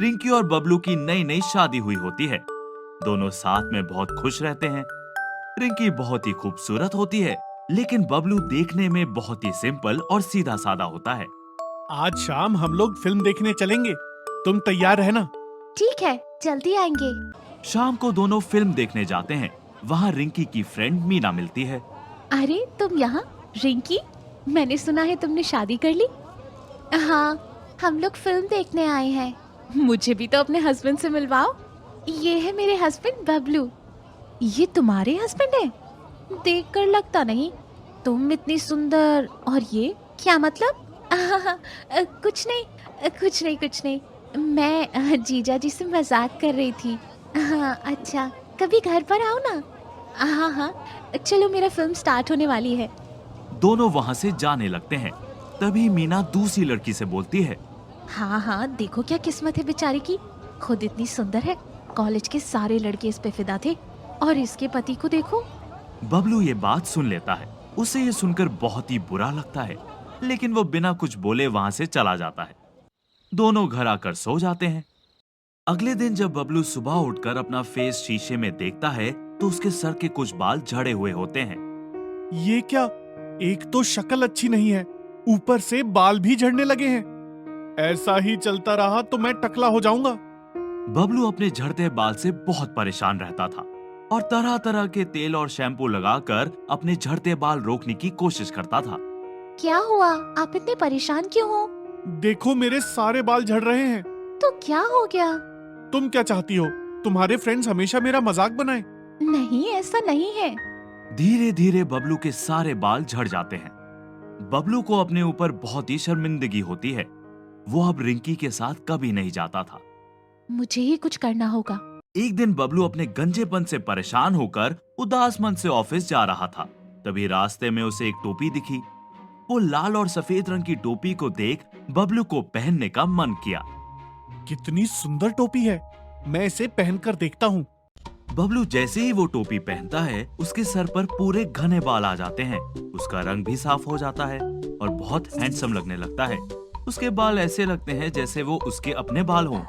रिंकी और बबलू की नई नई शादी हुई होती है। दोनों साथ में बहुत खुश रहते हैं। रिंकी बहुत ही खूबसूरत होती है, लेकिन बबलू देखने में बहुत ही सिंपल और सीधा साधा होता है। आज शाम हम लोग फिल्म देखने चलेंगे, तुम तैयार रहना। ठीक है, जल्दी आएंगे। शाम को दोनों फिल्म देखने जाते हैं। वहाँ रिंकी की फ्रेंड मीना मिलती है। अरे तुम यहाँ? रिंकी, मैंने सुना है तुमने शादी कर ली। हाँ, हम लोग फिल्म देखने आए हैं। मुझे भी तो अपने हस्बैंड से मिलवाओ। ये है मेरे हस्बैंड बबलू। ये तुम्हारे हस्बैंड है? देखकर लगता नहीं। तुम इतनी सुंदर, और ये क्या मतलब? कुछ नहीं, कुछ नहीं। मैं जीजा जी से मजाक कर रही थी। हाँ अच्छा, कभी घर पर आओ ना। हाँ, चलो मेरा फिल्म स्टार्ट होने वाली है। दोनों वहाँ से जाने लगते हैं। तभी मीना दूसरी लड़की से बोलती है, हाँ, देखो क्या किस्मत है बेचारी की। खुद इतनी सुंदर है, कॉलेज के सारे लड़के इस पे फिदा थे, और इसके पति को देखो। बबलू ये बात सुन लेता है। उसे ये सुनकर बहुत ही बुरा लगता है, लेकिन वो बिना कुछ बोले वहाँ से चला जाता है। दोनों घर आकर सो जाते हैं। अगले दिन जब बबलू सुबह उठकर अपना फेस शीशे में देखता है, तो उसके सर के कुछ बाल झड़े हुए होते हैं। ये क्या? एक तो शक्ल अच्छी नहीं है, ऊपर से बाल भी झड़ने लगे हैं। ऐसा ही चलता रहा तो मैं टकला हो जाऊंगा। बबलू अपने झड़ते बाल से बहुत परेशान रहता था और तरह तरह के तेल और शैम्पू लगाकर अपने झड़ते बाल रोकने की कोशिश करता था। क्या हुआ? आप इतने परेशान क्यों हो? देखो मेरे सारे बाल झड़ रहे हैं। तो क्या हो गया? तुम क्या चाहती हो? तुम्हारे फ्रेंड्स हमेशा मेरा मजाक बनाए? नहीं, ऐसा नहीं है। धीरे धीरे बबलू के सारे बाल झड़ जाते हैं। बबलू को अपने ऊपर बहुत ही शर्मिंदगी होती है। वो अब रिंकी के साथ कभी नहीं जाता था। मुझे ही कुछ करना होगा। एक दिन बबलू अपने गंजेपन से परेशान होकर उदास मन से ऑफिस जा रहा था। तभी रास्ते में उसे एक टोपी दिखी। वो लाल और सफेद रंग की टोपी को देख बबलू को पहनने का मन किया। कितनी सुंदर टोपी है, मैं इसे पहनकर देखता हूँ। बबलू जैसे ही वो टोपी पहनता है, उसके सर पर पूरे घने बाल आ जाते हैं। उसका रंग भी साफ हो जाता है और बहुत हैंडसम लगने लगता है। उसके बाल ऐसे लगते हैं जैसे वो उसके अपने बाल हों।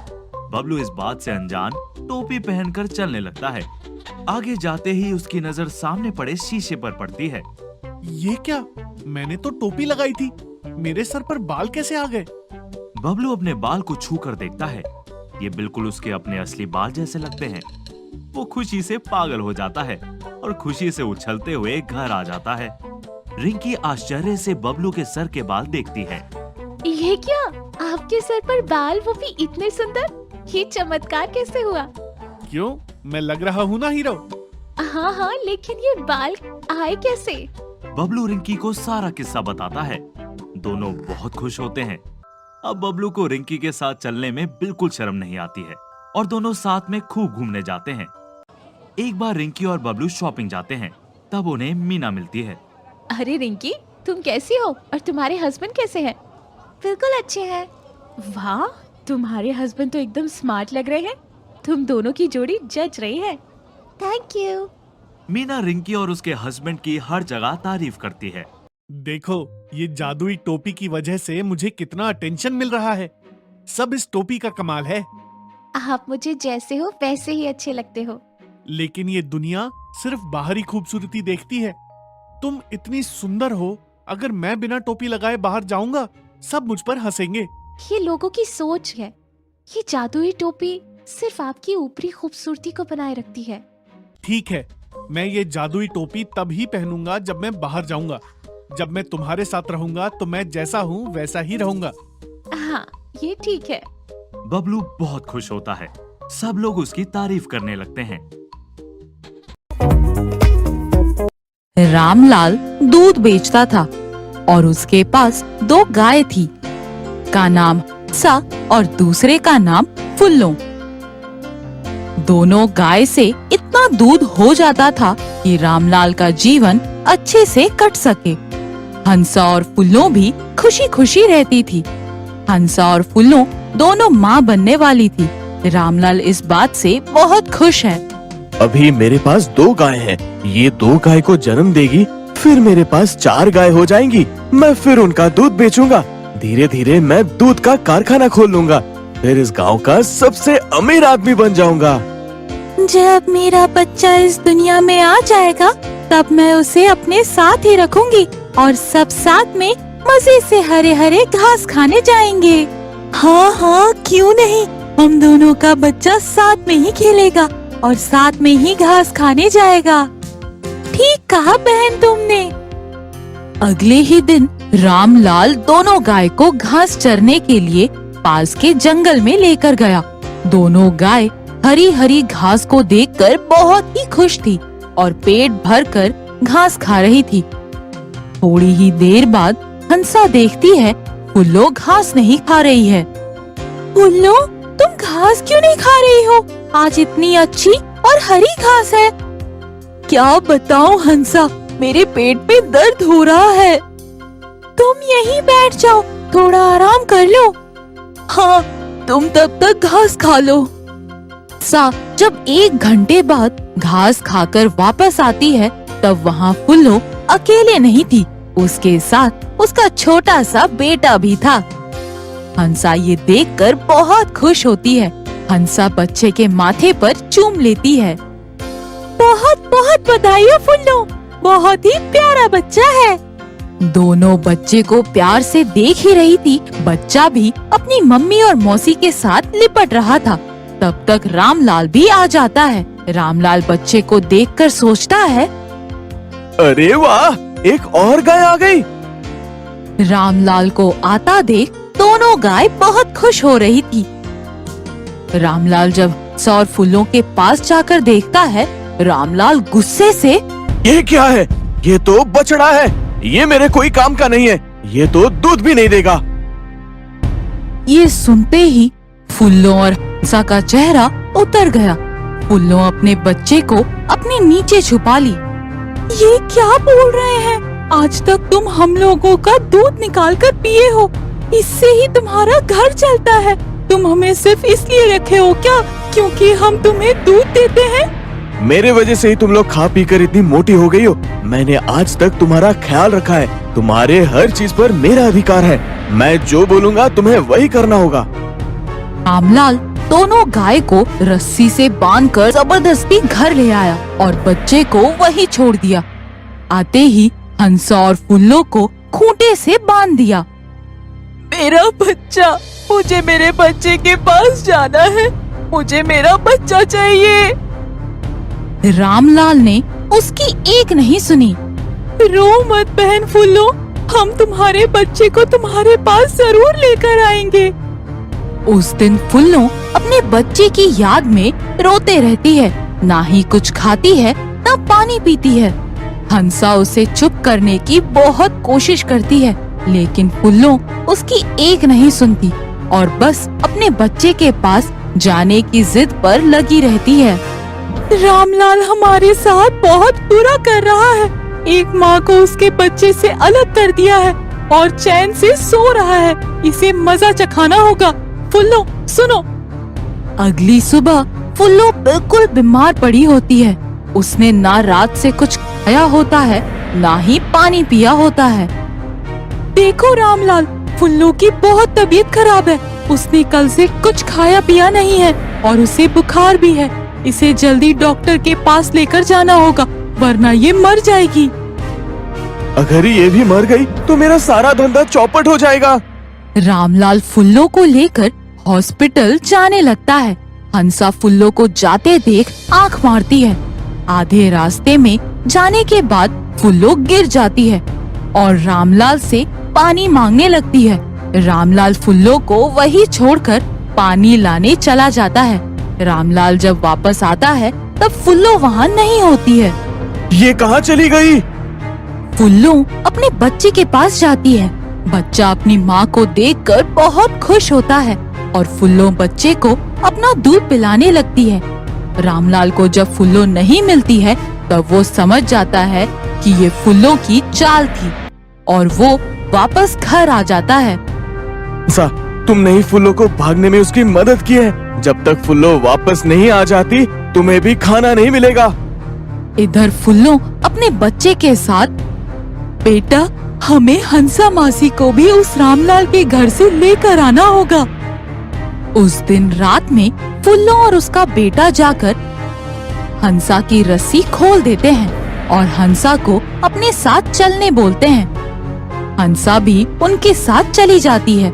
बबलू इस बात से अनजान टोपी पहनकर चलने लगता है। आगे जाते ही उसकी नजर सामने पड़े शीशे पर पड़ती है। ये क्या? मैंने तो टोपी लगाई थी, मेरे सर पर बाल कैसे आ गए? बबलू अपने बाल को छू कर देखता है। ये बिल्कुल उसके अपने असली बाल जैसे लगते हैं। वो खुशी से पागल हो जाता है और खुशी से उछलते हुए घर आ जाता है। रिंकी आश्चर्य से बबलू के सर के बाल देखती है। ये क्या? आपके सर पर बाल, वो भी इतने सुंदर? ये चमत्कार कैसे हुआ? क्यों, मैं लग रहा हूँ ना हीरो? हाँ, लेकिन ये बाल आए कैसे? बबलू रिंकी को सारा किस्सा बताता है। दोनों बहुत खुश होते हैं। अब बबलू को रिंकी के साथ चलने में बिल्कुल शर्म नहीं आती है और दोनों साथ में खूब घूमने जाते हैं। एक बार रिंकी और बबलू शॉपिंग जाते हैं, तब उन्हें मीना मिलती है। अरे रिंकी, तुम कैसी हो और तुम्हारे हस्बैंड कैसे हैं? बिल्कुल अच्छे हैं। वाह, तुम्हारे हस्बैंड तो एकदम स्मार्ट लग रहे हैं। तुम दोनों की जोड़ी जच रही है। Thank you. मीना रिंकी और उसके हस्बैंड की हर जगह तारीफ करती है। देखो, ये जादुई टोपी की वजह से मुझे कितना अटेंशन मिल रहा है। सब इस टोपी का कमाल है। आप मुझे जैसे हो वैसे ही अच्छे लगते हो। लेकिन ये दुनिया सिर्फ बाहरी खूबसूरती देखती है। तुम इतनी सुंदर हो, अगर मैं बिना टोपी लगाए बाहर जाऊंगा, सब मुझ पर हंसेंगे। ये लोगों की सोच है। ये जादुई टोपी सिर्फ आपकी ऊपरी खूबसूरती को बनाए रखती है। ठीक है, मैं ये जादुई टोपी तभी पहनूंगा जब मैं बाहर जाऊंगा। जब मैं तुम्हारे साथ रहूंगा तो मैं जैसा हूँ वैसा ही रहूंगा। हाँ, ये ठीक है। बबलू बहुत खुश होता है। सब लोग उसकी तारीफ करने लगते हैं। रामलाल दूध बेचता था और उसके पास 2 गाय थी। का नाम सा और दूसरे का नाम फुल्लो। दोनों गाय से इतना दूध हो जाता था कि रामलाल का जीवन अच्छे से कट सके। हंसा और फुल्लो भी खुशी खुशी रहती थी। हंसा और फुल्लो दोनों माँ बनने वाली थी। रामलाल इस बात से बहुत खुश है। अभी मेरे पास 2 गाय हैं। ये 2 गाय को जन्म देगी, फिर मेरे पास 4 गाय हो जाएंगी। मैं फिर उनका दूध बेचूंगा। धीरे धीरे मैं दूध का कारखाना खोल लूंगा। फिर इस गांव का सबसे अमीर आदमी बन जाऊंगा। जब मेरा बच्चा इस दुनिया में आ जाएगा तब मैं उसे अपने साथ ही रखूंगी और सब साथ में मजे से हरे हरे घास खाने जाएंगे। हाँ हाँ, क्यों नहीं, हम दोनों का बच्चा साथ में ही खेलेगा और साथ में ही घास खाने जाएगा। ठीक कहा बहन तुमने। अगले ही दिन रामलाल दोनों गाय को घास चरने के लिए पास के जंगल में लेकर गया। दोनों गाय हरी हरी घास को देखकर बहुत ही खुश थी और पेट भरकर घास खा रही थी। थोड़ी ही देर बाद हंसा देखती है फुल्लो घास नहीं खा रही है। फुल्लो, तुम घास क्यों नहीं खा रही हो? आज इतनी अच्छी और हरी घास है। क्या बताऊं हंसा, मेरे पेट में दर्द हो रहा है। तुम यहीं बैठ जाओ, थोड़ा आराम कर लो। हाँ, तुम तब तक घास खा लो। जब 1 घंटे बाद घास खाकर वापस आती है तब वहाँ फुल्लो अकेले नहीं थी, उसके साथ उसका छोटा सा बेटा भी था। हंसा ये देखकर बहुत खुश होती है। हंसा बच्चे के माथे पर चूम लेती है। बहुत बहुत बधाई हो फुल्लो, बहुत ही प्यारा बच्चा है। दोनों बच्चे को प्यार से देख ही रही थी। बच्चा भी अपनी मम्मी और मौसी के साथ लिपट रहा था। तब तक रामलाल भी आ जाता है। रामलाल बच्चे को देखकर सोचता है, अरे वाह, एक और गाय आ गई। रामलाल को आता देख दोनों गाय बहुत खुश हो रही थी। रामलाल जब हंसा और फुल्लों के पास जाकर देखता है, रामलाल गुस्से से, ये क्या है? ये तो बछड़ा है, ये मेरे कोई काम का नहीं है, ये तो दूध भी नहीं देगा। ये सुनते ही फुल्लों और हंसा का चेहरा उतर गया। फुल्लों अपने बच्चे को अपने नीचे छुपा ली। ये क्या बोल रहे हैं? आज तक तुम हम लोगों का दूध निकाल कर पिए हो, इससे ही तुम्हारा घर चलता है। तुम हमें सिर्फ इसलिए रखे हो क्या क्योंकि हम तुम्हें दूध देते हैं? मेरे वजह से ही तुम लोग खा पी कर इतनी मोटी हो गई हो। मैंने आज तक तुम्हारा ख्याल रखा है। तुम्हारे हर चीज पर मेरा अधिकार है। मैं जो बोलूँगा तुम्हें वही करना होगा। रामलाल दोनों गाय को रस्सी से बांधकर जबरदस्ती घर ले आया और बच्चे को वहीं छोड़ दिया। आते ही हंसा और फुल्लो को खूंटे से बांध दिया। मेरा बच्चा, मुझे मेरे बच्चे के पास जाना है, मुझे मेरा बच्चा चाहिए। रामलाल ने उसकी एक नहीं सुनी। रो मत बहन फुल्लो, हम तुम्हारे बच्चे को तुम्हारे पास जरूर लेकर आएंगे। उस दिन फुल्लो अपने बच्चे की याद में रोते रहती है। ना ही कुछ खाती है, ना पानी पीती है। हंसा उसे चुप करने की बहुत कोशिश करती है, लेकिन फुल्लो उसकी एक नहीं सुनती और बस अपने बच्चे के पास जाने की जिद पर लगी रहती है। रामलाल हमारे साथ बहुत बुरा कर रहा है। एक माँ को उसके बच्चे से अलग कर दिया है और चैन से सो रहा है। इसे मजा चखाना होगा। फुल्लो सुनो। अगली सुबह फुल्लो बिल्कुल बीमार पड़ी होती है। उसने ना रात से कुछ खाया होता है, ना ही पानी पिया होता है। देखो रामलाल, फुल्लो की बहुत तबीयत खराब है। उसने कल से कुछ खाया पिया नहीं है और उसे बुखार भी है। इसे जल्दी डॉक्टर के पास लेकर जाना होगा, वरना ये मर जाएगी। अगर ये भी मर गई तो मेरा सारा धंधा चौपट हो जाएगा। रामलाल फुल्लो को लेकर हॉस्पिटल जाने लगता है। हंसा फुल्लो को जाते देख आंख मारती है। आधे रास्ते में जाने के बाद फुल्लो गिर जाती है और रामलाल से पानी मांगने लगती है। रामलाल फुल्लो को वहीं छोड़कर पानी लाने चला जाता है। रामलाल जब वापस आता है तब फुल्लो वहाँ नहीं होती है। ये कहाँ चली गई? फुल्लो अपने बच्चे के पास जाती है। बच्चा अपनी माँ को देखकर बहुत खुश होता है और फुल्लो बच्चे को अपना दूध पिलाने लगती है। रामलाल को जब फुल्लो नहीं मिलती है तब वो समझ जाता है कि ये फुल्लो की चाल थी और वो वापस घर आ जाता है। तुमने ही फुल्लो को भागने में उसकी मदद की है। जब तक फुल्लो वापस नहीं आ जाती तुम्हें भी खाना नहीं मिलेगा। इधर फुल्लो अपने बच्चे के साथ, बेटा हमें हंसा मासी को भी उस रामलाल के घर से लेकर आना होगा। उस दिन रात में फुल्लो और उसका बेटा जाकर हंसा की रस्सी खोल देते हैं और हंसा को अपने साथ चलने बोलते हैं। हंसा भी उनके साथ चली जाती है।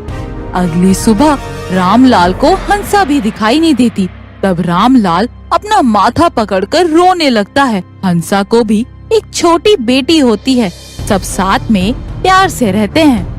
अगली सुबह रामलाल को हंसा भी दिखाई नहीं देती। तब रामलाल अपना माथा पकड़कर रोने लगता है। हंसा को भी एक छोटी बेटी होती है। सब साथ में प्यार से रहते हैं।